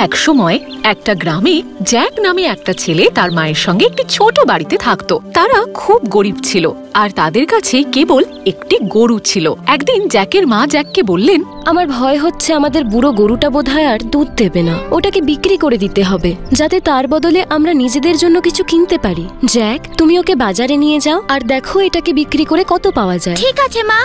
একসময় একটা গ্রামে জ্যাক নামে একটা ছেলে তার মায়ের সঙ্গে একটি ছোট বাড়িতে থাকতো। তারা খুব গরিব ছিল আর তাদের কাছে কেবল একটি গরু ছিল। একদিন জ্যাকের মা জ্যাককে বললেন, আমার ভয় হচ্ছে আমাদের বুড়ো গরুটা বোধহয় আর দুধ দেবে না। ওটাকে বিক্রি করে দিতে হবে যাতে তার বদলে আমরা নিজেদের জন্য কিছু কিনতে পারি। জ্যাক, তুমি ওকে বাজারে নিয়ে যাও আর দেখো এটাকে বিক্রি করে কত পাওয়া যায়। ঠিক আছে মা।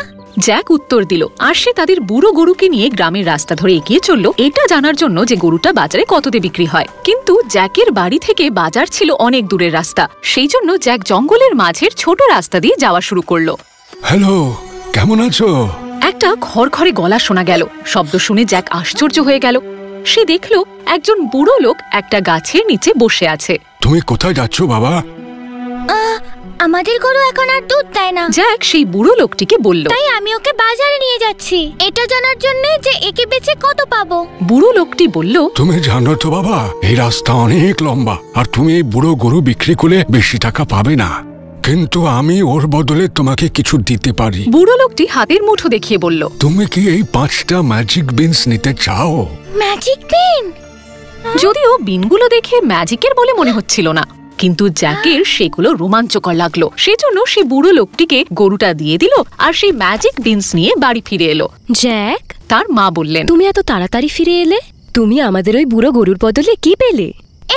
জ্যাক উত্তর দিল আর সে তাদের বুড়ো গরুকে নিয়ে গ্রামের রাস্তা ধরে এগিয়ে চলল এটা জানার জন্য যে গরুটা বাজারে কততে বিক্রি হয়। কিন্তু জ্যাকের বাড়ি থেকে বাজার ছিল অনেক দূরের রাস্তা, সেই জন্য জ্যাক জঙ্গলের মাঝের ছোট রাস্তা দিয়ে যাওয়া শুরু করলো। হ্যালো, কেমন আছো? একটা খড়খড়ে গলা শোনা গেল। শব্দ শুনে জ্যাক আশ্চর্য হয়ে গেল। সে দেখলো একজন বুড়ো লোক একটা গাছের নিচে বসে আছে। তুমি কোথায় যাচ্ছ বাবা? আমাদের গরু এখন আর দুধ দেয় না। জ্যাক সেই বুড়ো লোকটিকে বলল, তাই আমি ওকে বাজারে নিয়ে যাচ্ছি এটা জানার জন্য যে একে বেচে কত পাবো। বুড়ো লোকটি বলল, তুমি জানো তো বাবা, এই রাস্তা অনেক লম্বা আর তুমি এই বুড়ো গরু বিক্রি করে বেশি টাকা পাবে না, কিন্তু আমি ওর বদলে তোমাকে কিছু দিতে পারি। বুড়ো লোকটি হাতের মুঠো দেখিয়ে বলল, তুমি কি এই 5টা ম্যাজিক বিনস নিতে চাও? ম্যাজিক বিন? যদিও বিনগুলো দেখে ম্যাজিকের বলে মনে হচ্ছিল না, কিন্তু জ্যাকের সেগুলো রোমাঞ্চকর লাগলো। সেজন্য সে বুড়ো লোকটিকে গরুটা দিয়ে দিল আর সেই ম্যাজিক বিনস নিয়ে বাড়ি ফিরে এলো। জ্যাক, তার মা বললেন, তুমি এত তাড়াতাড়ি ফিরে এলে? তুমি আমাদের ওই বুড়ো গরুর বদলে কি পেলে?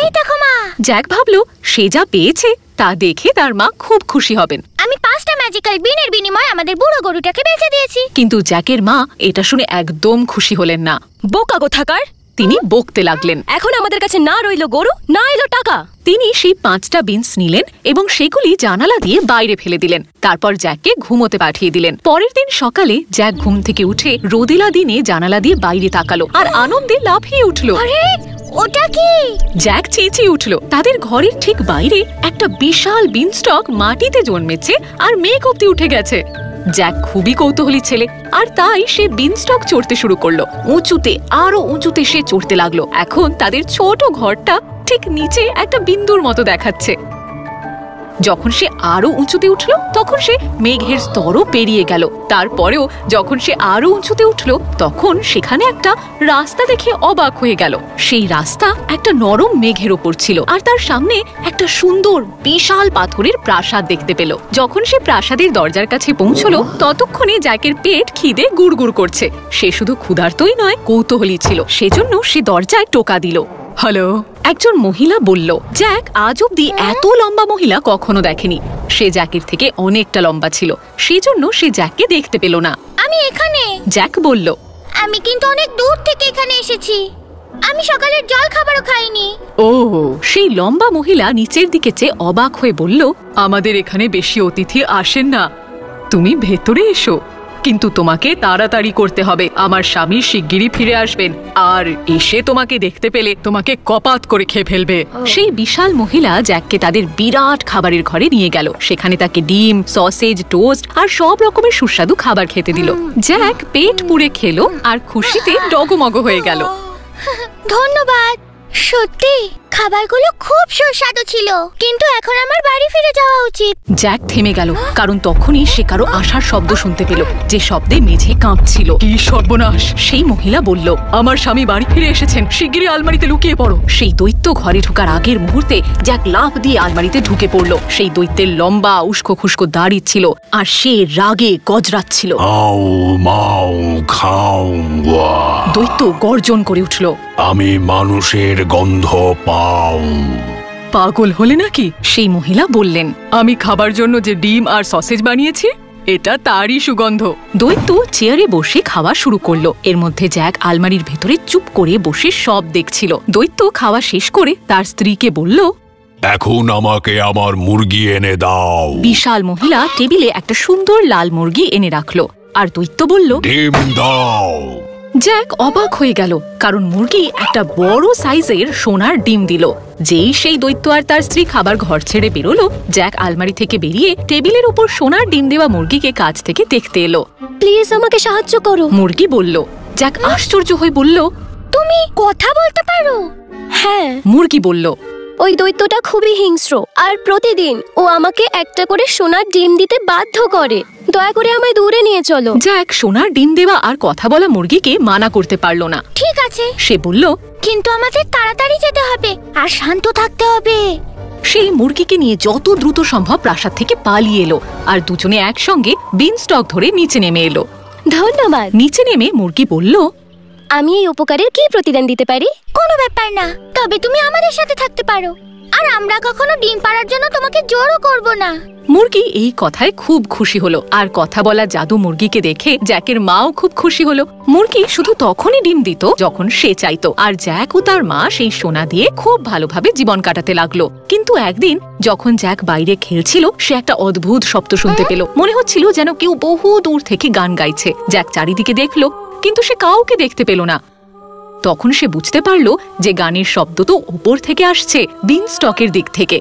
এই দেখো মা। জ্যাক ভাবলো সে যা পেয়েছে তা দেখে তার মা খুব খুশি হবেন। আমি 5টা ম্যাজিক্যাল বিনের বিনিময়ে আমাদের বুড়ো গরুটাকে বেচে দিয়েছি। কিন্তু জ্যাকের মা এটা শুনে একদম খুশি হলেন না। বোকা কোথাকার! তিনি বকতে লাগলেন, এখন আমাদের কাছে না রইল গরু না এলো টাকা। তিনি সেই 5টা বিনস নিলেন এবং সেগুলি জানালা দিয়ে বাইরে ফেলে দিলেন। তারপর জ্যাককে ঘুমোতে পাঠিয়ে দিলেন। পরের দিন সকালে জ্যাক ঘুম থেকে উঠে রোদেলা দিনে জানালা দিয়ে বাইরে তাকালো আর আনন্দে লাফিয়ে উঠল। আরে ওটা কি? জ্যাক চেঁচিয়ে উঠল। তাদের ঘরের ঠিক বাইরে একটা বিশাল বিনস্টক মাটিতে জন্মেছে আর মেঘ অব্দি উঠে গেছে। জ্যাক খুবই কৌতূহলী ছেলে আর তাই সে বিনস্টক চড়তে শুরু করলো। উঁচুতে আরো উঁচুতে সে চড়তে লাগলো। এখন তাদের ছোট ঘরটা ঠিক নিচে একটা বিন্দুর মতো দেখাচ্ছে। যখন সে আরো উঁচুতে উঠল তখন সে মেঘের স্তরও পেরিয়ে গেল। তারপরেও যখন সে আরো উঁচুতে উঠল তখন সেখানে একটা রাস্তা দেখে অবাক হয়ে গেল। সেই রাস্তা একটা নরম মেঘের ওপর ছিল আর তার সামনে একটা সুন্দর বিশাল পাথরের প্রাসাদ দেখতে পেল। যখন সে প্রাসাদের দরজার কাছে পৌঁছলো ততক্ষণে জ্যাকের পেট খিদে গুড়গুড় করছে। সে শুধু ক্ষুধার্তই নয়, কৌতূহলী ছিল। সেজন্য সে দরজায় টোকা দিল। হ্যালো, একজন মহিলা বলল। জ্যাক আজ অব্দি এত লম্বা মহিলা কখনো দেখেনি। সে জ্যাকের থেকে অনেকটা লম্বা ছিল, সেজন্য সে জ্যাককে দেখতে পেল না। আমি এখানে। জ্যাক বলল, আমি কিন্তু অনেক দূর থেকে এখানে এসেছি। আমি সকালের জল খাবারও খাইনি। ও, সেই লম্বা মহিলা নিচের দিকে চেয়ে অবাক হয়ে বলল, আমাদের এখানে বেশি অতিথি আসেন না, তুমি ভেতরে এসো, কিন্তু তোমাকে তাড়াতাড়ি করতে হবে। আমার স্বামী শিগগিরই ফিরে আসবেন আর এসে তোমাকে দেখতে পেলে তোমাকে কপাত করে খেয়ে ফেলবে। সেই বিশাল মহিলা জ্যাককে তাদের বিরাট খাবারের ঘরে নিয়ে গেল। সেখানে তাকে ডিম, সসেজ, টোস্ট আর সব রকমের সুস্বাদু খাবার খেতে দিল। জ্যাক পেট পুড়ে খেলো আর খুশিতে ডগমগ হয়ে গেল। ধন্যবাদ। সত্যি খাবারগুলো খুব সুস্বাদু ছিল, কিন্তু এখন আমার বাড়ি ফিরে যাওয়া উচিত। জ্যাক থেমে গেল, কারণ তখনই সে কারো আসার শব্দ শুনতে পেল, যে শব্দে মেঝে কাঁপছিল। কি সর্বনাশ! সেই মহিলা বলল, আমার স্বামী বাড়ি ফিরে এসেছেন, শিগগিরই আলমারিতে লুকিয়ে পড়ো। সেই দৈত্য ঘরে ঢোকার আগের মুহূর্তে জ্যাক লাফ দিয়ে আলমারিতে ঢুকে পড়ল। সেই দৈত্যের লম্বা উস্কো খুস্কো দাড়ি ছিল আর সে রাগে গজরাচ্ছিল। দৈত্য গর্জন করে উঠল, আমি মানুষের গন্ধ পাও। পাগল হলে নাকি? সেই মহিলা বললেন, আমি খাবার জন্য যে ডিম আর সসেজ বানিয়েছি এটা তারই সুগন্ধ। দৈত্য চেয়ারে বসে খাওয়া শুরু করলো। এর মধ্যে জ্যাক আলমারির ভেতরে চুপ করে বসে সব দেখছিল। দৈত্য খাওয়া শেষ করে তার স্ত্রীকে বলল, এখন আমাকে আমার মুরগি এনে দাও। বিশাল মহিলা টেবিলে একটা সুন্দর লাল মুরগি এনে রাখলো আর দৈত্য বলল, ডিম দাও। জ্যাক অবাক হয়ে গেল, কারণ মুরগি একটা বড় সাইজের সোনার ডিম দিল। যেই সেই দৈত্য আর তার স্ত্রী খাবার ঘর ছেড়ে বেরোলো, জ্যাক আলমারি থেকে বেরিয়ে টেবিলের উপর সোনার ডিম দেওয়া মুরগিকে কাছ থেকে দেখতে এলো। প্লিজ আমাকে সাহায্য করো, মুরগি বলল। জ্যাক আশ্চর্য হয়ে বলল, তুমি কথা বলতে পারো? হ্যাঁ। মুরগি বলল, ওই দৈত্যটা খুবই হিংস্র, আর প্রতিদিন ও আমাকে একটা করে সোনার ডিম দিতে বাধ্য করে। দয়া করে আমায় দূরে নিয়ে চলো। জ্যাক সোনার ডিম দেওয়া আর কথা বলা মুরগিকে মানা করতে পারল না। ঠিক আছে, সে বলল, কিন্তু আমাদের তাড়াতাড়ি যেতে হবে আর শান্ত থাকতে হবে। সেই মুরগিকে নিয়ে যত দ্রুত সম্ভব প্রাসাদ থেকে পালিয়ে এলো, আর দুজনে একসঙ্গে বিনস্টক ধরে নিচে নেমে এলো। ধন্যবাদ। নিচে নেমে মুরগি বলল, আমি এই উপকারের কি প্রতিদান দিতে পারি? কোনো ব্যাপার না, তবে তুমি আমাদের সাথে থাকতে পারো, আর আমরা কখনো ডিম পাড়ার জন্য তোমাকে জোরও করব না। মুরগি এই কথায় খুব খুশি হলো, আর কথা বলা জাদু মুরগিকে দেখে জ্যাকের মাও খুব খুশি হলো। মুরগি শুধু তখনই ডিম দিত যখন সে চাইতো, আর জ্যাক ও তার মা সেই সোনা দিয়ে খুব ভালোভাবে জীবন কাটাতে লাগলো। কিন্তু একদিন যখন জ্যাক বাইরে খেলছিল, সে একটা অদ্ভুত শব্দ শুনতে পেল। মনে হচ্ছিল যেন কেউ বহু দূর থেকে গান গাইছে। জ্যাক চারিদিকে দেখলো, কিন্তু সে কাউকে দেখতে পেল না। তখন সে বুঝতে পারলো যে গানের শব্দ তো উপর থেকে আসছে, বিনস্টকের দিক থেকে।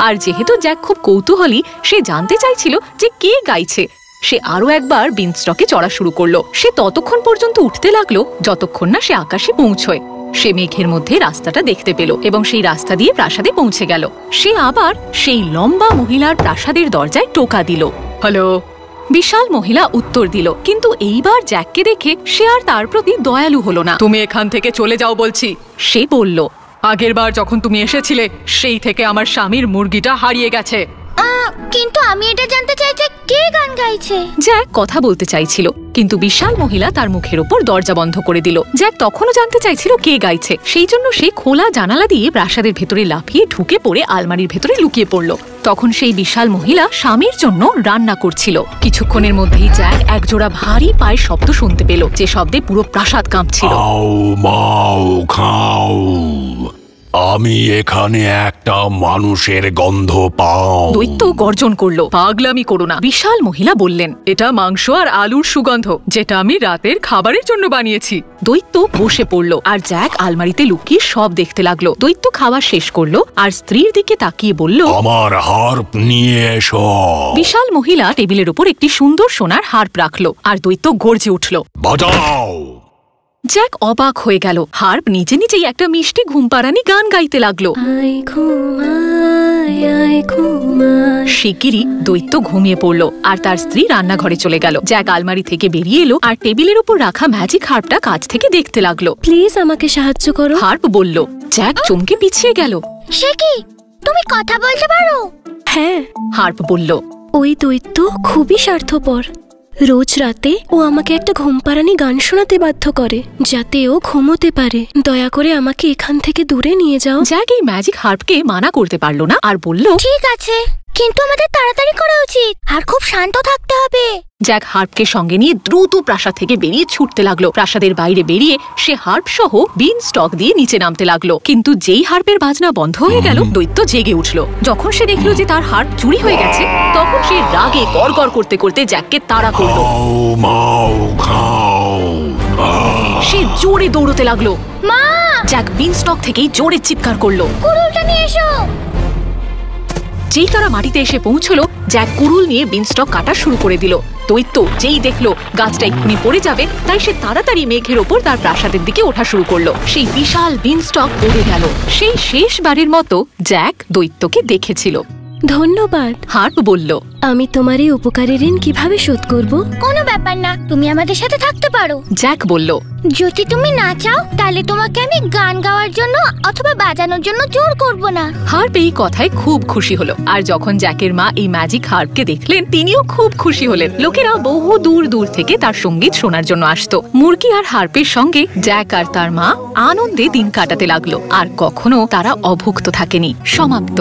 আর যেহেতু জ্যাক খুব কৌতূহলী, সে জানতে চাইছিল যে কে গাইছে। সে আরো একবার বিনস্টকে চড়া শুরু করলো। সে ততক্ষণ পর্যন্ত উঠতে লাগলো যতক্ষণ না সে আকাশে পৌঁছয়। সে মেঘের মধ্যে রাস্তাটা দেখতে পেল এবং সেই রাস্তা দিয়ে প্রাসাদে পৌঁছে গেল। সে আবার সেই লম্বা মহিলার প্রাসাদের দরজায় টোকা দিল। হ্যালো। বিশাল মহিলা উত্তর দিল, কিন্তু এইবার জ্যাককে দেখে সে আর তার প্রতি দয়ালু হলো না। তুমি এখান থেকে চলে যাও বলছি, সে বলল। আগের বার যখন তুমি এসেছিলে সেই থেকে আমার স্বামীর মুরগিটা হারিয়ে গেছে। কিন্তু আমি এটা জানতে চাই যে কে গান গাইছে। জ্যাক কথা বলতে চাইছিল, কিন্তু বিশাল মহিলা তার মুখের উপর দরজা বন্ধ করে দিল। জ্যাক তখনও জানতে চাইছিল কে গাইছে, সেই জন্য সে খোলা জানালা দিয়ে প্রাসাদের ভেতরে লাফিয়ে ঢুকে পড়ে আলমারির ভেতরে লুকিয়ে পড়ল। তখন সেই বিশাল মহিলা স্বামীর জন্য রান্না করছিল। কিছুক্ষণের মধ্যেই জ্যাক একজোড়া ভারী পায়ের শব্দ শুনতে পেল, যে শব্দে পুরো প্রাসাদ কাঁপছিল। আমি এখানে একটা মানুষের গন্ধ পাও। দৈত্য গর্জন করলো, পাগলামি করো না। বিশাল মহিলা বললেন, এটা মাংস আর আলুর সুগন্ধ, যেটা আমি রাতের খাবারের জন্য বানিয়েছি। দৈত্য বসে পড়লো, আর জ্যাক আলমারিতে লুকিয়ে সব দেখতে লাগলো। দৈত্য খাওয়া শেষ করলো আর স্ত্রীর দিকে তাকিয়ে বলল, আমার হার্প নিয়ে এসো। বিশাল মহিলা টেবিলের উপর একটি সুন্দর সোনার হার্প রাখলো, আর দৈত্য গর্জে উঠল, বাজাও। জ্যাক অবাক হয়ে গেল। হার্প নিজে নিজেই একটা মিষ্টি ঘুমপাড়ানি গান গাইতে লাগলো। শিগগিরই দৈত্য ঘুমিয়ে পড়লো, আর তার স্ত্রী রান্নাঘরে চলে গেল। জ্যাক আলমারি থেকে বেরিয়ে এলো আর টেবিলের উপর রাখা ম্যাজিক হার্পটা কাছ থেকে দেখতে লাগলো। প্লিজ আমাকে সাহায্য করো। হার্প বলল। জ্যাক চমকে পিছিয়ে গেল। সে কি, তুমি কথা বলতে পারো? হ্যাঁ, হার্প বলল। ওই দৈত্য খুবই স্বার্থপর। রোজ রাতে ও আমাকে একটা ঘুমপাড়ানি গান শোনাতে বাধ্য করে, যাতে ও ঘুমোতে পারে। দয়া করে আমাকে এখান থেকে দূরে নিয়ে যাও। জ্যাক এই ম্যাজিক হার্পকে মানা করতে পারলো না, আর বলল, ঠিক আছে, কিন্তু আমাদের তাড়াতাড়ি করা উচিত আর খুব শান্ত থাকতে হবে। জ্যাক হার্পকে সঙ্গে নিয়ে দ্রুত প্রাসাদ থেকে বেরিয়ে ছুটতে লাগলো। প্রাসাদের বাইরে বেরিয়ে সে হার্প সহ বিন স্টক দিয়ে নিচে নামতে লাগলো। কিন্তু যেই হার্পের বাজনা বন্ধ হয়ে গেল, দৈত্য জেগে উঠলো। যখন সে দেখলো যে তার হার্প চুরি হয়ে গেছে, তখন সে রাগে গড়গড় করতে করতে জ্যাককে তাড়া করলো। সে জোরে দৌড়তে লাগলো। মা! জ্যাক বিন স্টক থেকেই জোরে চিৎকার করলো, কুড়ুলটা নিয়ে এসো। যেই তারা মাটিতে এসে পৌঁছলো, জ্যাক কুড়ুল নিয়ে বিনস্টক কাটা শুরু করে দিল। দৈত্য যেই দেখলো গাছটা এক্ষুনি পড়ে যাবে, তাই সে তাড়াতাড়ি মেঘের ওপর তার প্রাসাদের দিকে ওঠা শুরু করলো। সেই বিশাল বিনস্টক পড়ে গেল। সেই শেষবারের মতো জ্যাক দৈত্যকে দেখেছিল। ধন্যবাদ। হার্প বলল, আমি তোমার এই উপকারের ঋণ কিভাবে শোধ করব? কোনো ব্যাপার না, তুমি আমাদের সাথে থাকতে পারো। জ্যাক বলল, যদি তুমি না চাও তাহলে তোমাকে আমি গান গাওয়ার জন্য অথবা বাজানোর জন্য জোর করব না। হার্প এই কথায় খুব খুশি হলো, আর যখন জ্যাকের মা এই ম্যাজিক হার্পকে দেখলেন, তিনিও খুব খুশি হলেন। লোকেরা বহু দূর দূর থেকে তার সঙ্গীত শোনার জন্য আসতো। মুরগি আর হার্পের সঙ্গে জ্যাক আর তার মা আনন্দে দিন কাটাতে লাগলো, আর কখনো তারা অভুক্ত থাকেনি। সমাপ্ত।